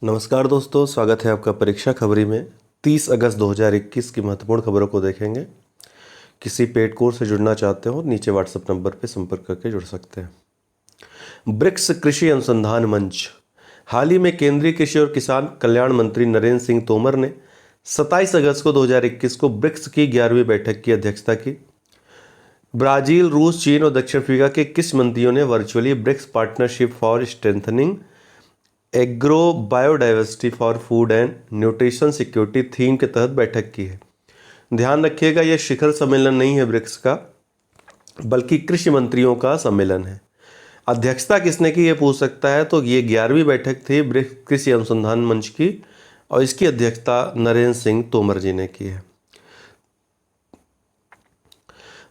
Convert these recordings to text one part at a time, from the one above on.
नमस्कार दोस्तों, स्वागत है आपका परीक्षा खबरी में। 30 अगस्त 2021 की महत्वपूर्ण खबरों को देखेंगे। किसी पेड कोर्स से जुड़ना चाहते हो, नीचे व्हाट्सएप नंबर पर संपर्क करके जुड़ सकते हैं। ब्रिक्स कृषि अनुसंधान मंच। हाल ही में केंद्रीय कृषि और किसान कल्याण मंत्री नरेंद्र सिंह तोमर ने 27 अगस्त को 2021 को ब्रिक्स की 11वीं बैठक की अध्यक्षता की। ब्राजील, रूस, चीन और दक्षिण अफ्रीका के कृषि मंत्रियों ने virtually BRICS partnership for strengthening agro biodiversity for food and nutrition security theme के तहत बैठक की है। ध्यान रखिएगा, यह शिखर सम्मेलन नहीं है ब्रिक्स का, बल्कि कृषि मंत्रियों का सम्मेलन है। अध्यक्षता किसने की, ये पूछ सकता है, तो ये 11वीं बैठक थी ब्रिक्स कृषि अनुसंधान मंच की और इसकी अध्यक्षता नरेंद्र सिंह तोमर जी ने की है।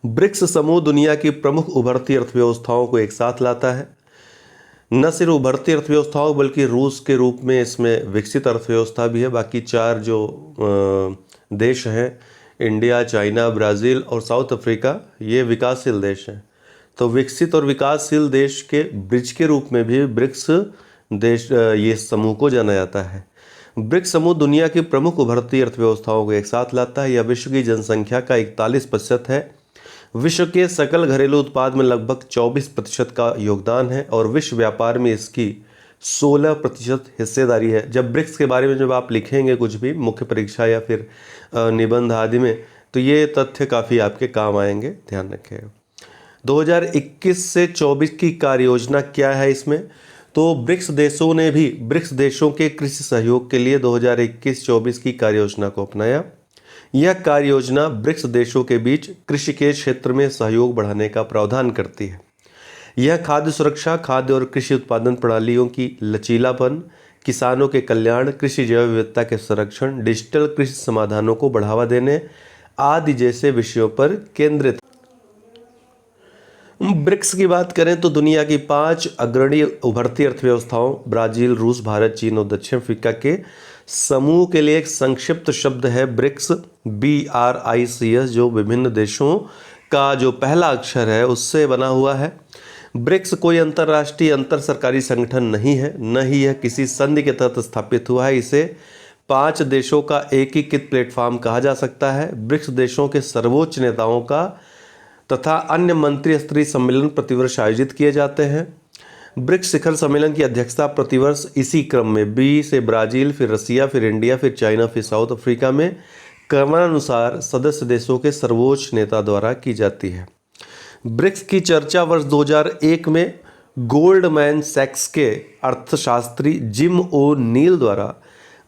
ब्रिक्स समूह दुनिया की प्रमुख उभरती अर्थव्यवस्थाओं को एक साथ लाता है। न सिर्फ उभरती अर्थव्यवस्थाओं बल्कि रूस के रूप में इसमें विकसित अर्थव्यवस्था भी है। बाकी चार जो देश हैं, इंडिया, चाइना, ब्राज़ील और साउथ अफ्रीका, ये विकासशील देश हैं। तो विकसित और विकासशील देश के ब्रिज के रूप में भी ब्रिक्स देश ये समूह को जाना जाता है। ब्रिक्स समूह दुनिया की प्रमुख उभरती अर्थव्यवस्थाओं को एक साथ लाता है। यह विश्व की जनसंख्या का 41% है। विश्व के सकल घरेलू उत्पाद में लगभग 24% का योगदान है और विश्व व्यापार में इसकी 16% हिस्सेदारी है। जब ब्रिक्स के बारे में जब आप लिखेंगे कुछ भी मुख्य परीक्षा या फिर निबंध आदि में, तो ये तथ्य काफ़ी आपके काम आएंगे, ध्यान रखिएगा। 2021 से 24 की कार्य योजना क्या है इसमें, तो ब्रिक्स देशों ने भी ब्रिक्स देशों के कृषि सहयोग के लिए 2021-24 की कार्य योजना को अपनाया। यह कार्य योजना ब्रिक्स देशों के बीच कृषि के क्षेत्र में सहयोग बढ़ाने का प्रावधान करती है। यह खाद्य सुरक्षा, खाद्य और कृषि उत्पादन प्रणालियों की लचीलापन, किसानों के कल्याण, कृषि जैव विविधता के संरक्षण, डिजिटल कृषि समाधानों को बढ़ावा देने आदि जैसे विषयों पर केंद्रित। ब्रिक्स की बात करें तो दुनिया की 5 अग्रणी उभरती अर्थव्यवस्थाओं ब्राजील, रूस, भारत, चीन और दक्षिण अफ्रीका के समूह के लिए एक संक्षिप्त शब्द है ब्रिक्स, BRICS, जो विभिन्न देशों का जो पहला अक्षर है उससे बना हुआ है। ब्रिक्स कोई अंतर्राष्ट्रीय अंतर सरकारी संगठन नहीं है, न ही यह किसी संधि के तहत स्थापित हुआ है। इसे 5 देशों का एकीकृत प्लेटफॉर्म कहा जा सकता है। ब्रिक्स देशों के सर्वोच्च नेताओं का तथा अन्य मंत्री स्तरीय सम्मेलन प्रतिवर्ष आयोजित किए जाते हैं। ब्रिक्स शिखर सम्मेलन की अध्यक्षता प्रतिवर्ष इसी क्रम में बी से ब्राजील, फिर रसिया, फिर इंडिया, फिर चाइना, फिर साउथ अफ्रीका में क्रमानुसार सदस्य देशों के सर्वोच्च नेता द्वारा की जाती है। ब्रिक्स की चर्चा वर्ष 2001 में गोल्डमैन सैक्स के अर्थशास्त्री जिम ओ नील द्वारा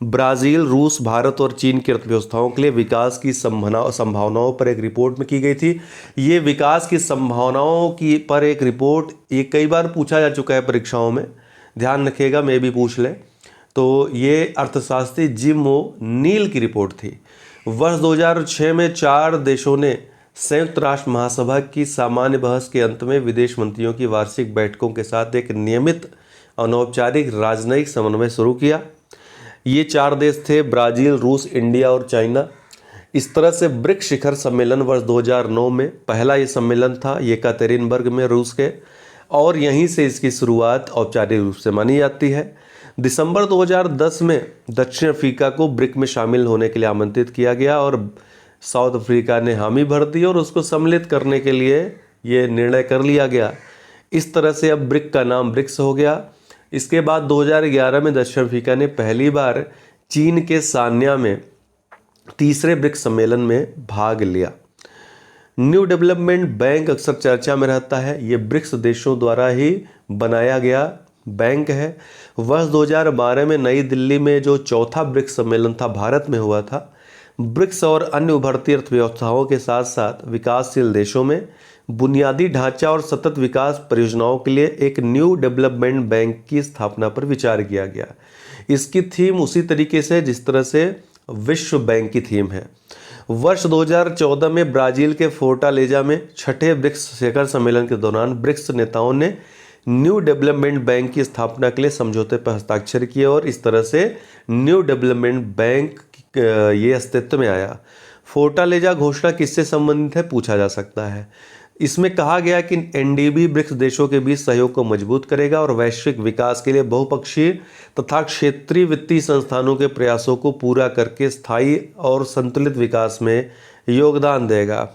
ब्राज़ील, रूस, भारत और चीन की अर्थव्यवस्थाओं के लिए विकास की संभावनाओं पर एक रिपोर्ट में की गई थी। ये विकास की संभावनाओं की पर एक रिपोर्ट ये कई बार पूछा जा चुका है परीक्षाओं में, ध्यान रखिएगा, मैं भी पूछ ले। तो ये अर्थशास्त्री जिम ओ नील की रिपोर्ट थी। वर्ष 2006 में 4 देशों ने संयुक्त राष्ट्र महासभा की सामान्य बहस के अंत में विदेश मंत्रियों की वार्षिक बैठकों के साथ एक नियमित अनौपचारिक राजनयिक समन्वय शुरू किया। ये 4 देश थे ब्राज़ील, रूस, इंडिया और चाइना। इस तरह से ब्रिक्स शिखर सम्मेलन वर्ष 2009 में पहला ये सम्मेलन था, ये येकतेरिनबर्ग में रूस के, और यहीं से इसकी शुरुआत औपचारिक रूप से मानी जाती है। दिसंबर 2010 में दक्षिण अफ्रीका को ब्रिक में शामिल होने के लिए आमंत्रित किया गया और साउथ अफ्रीका ने हामी भर दी और उसको सम्मिलित करने के लिए ये निर्णय कर लिया गया। इस तरह से अब ब्रिक का नाम ब्रिक्स हो गया। इसके बाद 2011 में दक्षिण अफ्रीका ने पहली बार चीन के सान्या में तीसरे ब्रिक्स सम्मेलन में भाग लिया। न्यू डेवलपमेंट बैंक अक्सर चर्चा में रहता है। ये ब्रिक्स देशों द्वारा ही बनाया गया बैंक है। वर्ष 2012 में नई दिल्ली में जो चौथा ब्रिक्स सम्मेलन था भारत में हुआ था। ब्रिक्स और अन्य उभरती अर्थव्यवस्थाओं के साथ साथ विकासशील देशों में बुनियादी ढांचा और सतत विकास परियोजनाओं के लिए एक न्यू डेवलपमेंट बैंक की स्थापना पर विचार किया गया। इसकी थीम उसी तरीके से जिस तरह से विश्व बैंक की थीम है। वर्ष 2014 में ब्राज़ील के फोर्टालेजा में छठे ब्रिक्स शिखर सम्मेलन के दौरान ब्रिक्स नेताओं ने न्यू डेवलपमेंट बैंक की स्थापना के लिए समझौते पर हस्ताक्षर किए और इस तरह से न्यू डेवलपमेंट बैंक ये अस्तित्व में आया। फोर्टालेजा घोषणा किससे संबंधित है, पूछा जा सकता है। इसमें कहा गया कि एनडीबी ब्रिक्स देशों के बीच सहयोग को मजबूत करेगा और वैश्विक विकास के लिए बहुपक्षीय तथा क्षेत्रीय वित्तीय संस्थानों के प्रयासों को पूरा करके स्थायी और संतुलित विकास में योगदान देगा।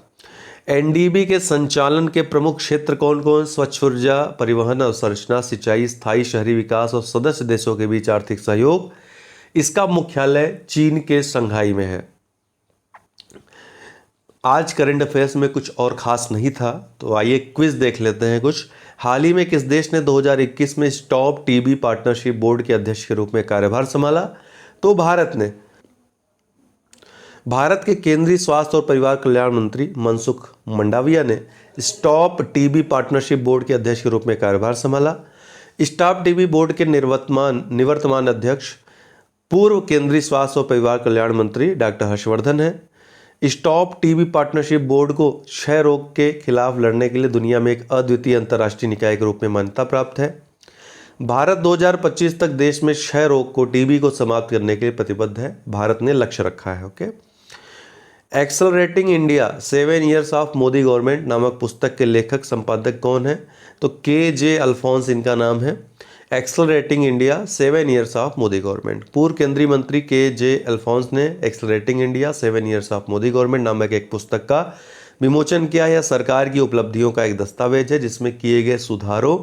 एनडीबी के संचालन के प्रमुख क्षेत्र कौन कौन? स्वच्छ ऊर्जा, परिवहन, अवसंरचना, सिंचाई, स्थायी शहरी विकास और सदस्य देशों के बीच आर्थिक सहयोग। इसका मुख्यालय चीन के शंघाई में है। आज करंट अफेयर्स में कुछ और खास नहीं था, तो आइए क्विज देख लेते हैं कुछ। हाल ही में किस देश ने 2021 में स्टॉप टीबी पार्टनरशिप बोर्ड के अध्यक्ष के रूप में कार्यभार संभाला? तो भारत ने। भारत के केंद्रीय स्वास्थ्य और परिवार कल्याण मंत्री मनसुख मंडाविया ने स्टॉप टीबी पार्टनरशिप बोर्ड के अध्यक्ष के रूप में कार्यभार संभाला। स्टॉप टीबी बोर्ड के निवर्तमान अध्यक्ष पूर्व केंद्रीय स्वास्थ्य और परिवार कल्याण मंत्री डॉक्टर हर्षवर्धन है। स्टॉप टीबी पार्टनरशिप बोर्ड को क्षय रोग के खिलाफ लड़ने के लिए दुनिया में एक अद्वितीय अंतर्राष्ट्रीय निकाय के रूप में मान्यता प्राप्त है। भारत 2025 तक देश में क्षय रोग को, टीबी को समाप्त करने के लिए प्रतिबद्ध है। भारत ने लक्ष्य रखा है। Okay. Accelerating India 7 years of Modi government नामक पुस्तक के लेखक संपादक कौन है? तो के.जे. अल्फोंस इनका नाम है। Accelerating India 7 years of Modi government. पूर्व केंद्रीय मंत्री के.जे. अल्फोंस ने accelerating India 7 years of Modi government नामक एक पुस्तक का विमोचन किया। यह सरकार की उपलब्धियों का एक दस्तावेज है जिसमें किए गए सुधारों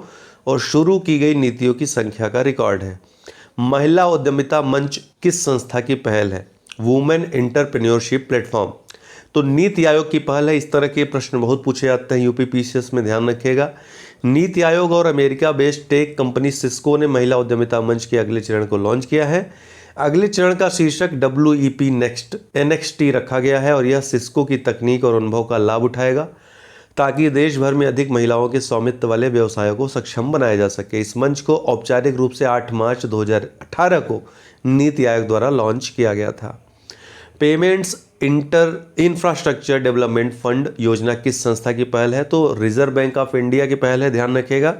और शुरू की गई नीतियों की संख्या का रिकॉर्ड है। महिला उद्यमिता मंच किस संस्था की पहल है? Women entrepreneurship platform. तो नीति आयोग की पहल है। इस तरह के प्रश्न बहुत पूछे जाते हैं यूपी पीसीएस में, ध्यान रखिएगा। नीति आयोग और America based tech company Cisco ने महिला उद्यमिता मंच के अगले चरण को लॉन्च किया है। अगले चरण का शीर्षक WEP नेक्स्ट NXT रखा गया है और यह सिस्को की तकनीक और अनुभव का लाभ उठाएगा ताकि देश भर में अधिक महिलाओं के स्वामित्व वाले व्यवसायों को सक्षम बनाया जा सके। इस मंच को औपचारिक रूप से 8 मार्च 2018 को नीति आयोग द्वारा लॉन्च किया गया था। पेमेंट्स इंफ्रास्ट्रक्चर डेवलपमेंट फंड योजना किस संस्था की पहल है? तो रिजर्व बैंक ऑफ इंडिया की पहल है, ध्यान रखिएगा।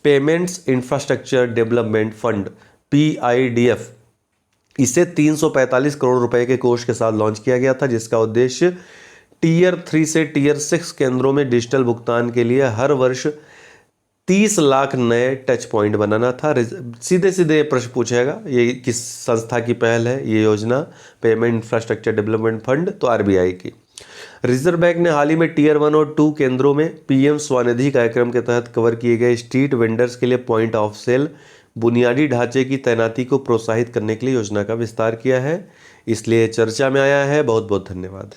Payments infrastructure development fund PIDF, इसे 345 करोड़ रुपए के कोष के साथ लॉन्च किया गया था जिसका उद्देश्य टियर 3 से टियर 6 केंद्रों में डिजिटल भुगतान के लिए हर वर्ष 30 लाख नए टच पॉइंट बनाना था। सीधे सीधे प्रश्न पूछेगा ये किस संस्था की पहल है ये योजना? पेमेंट इंफ्रास्ट्रक्चर डेवलपमेंट फंड, तो RBI की। रिजर्व बैंक ने हाल ही में टियर 1 और 2 केंद्रों में PM स्वनिधि कार्यक्रम के तहत कवर किए गए स्ट्रीट वेंडर्स के लिए पॉइंट ऑफ सेल बुनियादी ढांचे की तैनाती को प्रोत्साहित करने के लिए योजना का विस्तार किया है, इसलिए चर्चा में आया है। बहुत बहुत धन्यवाद।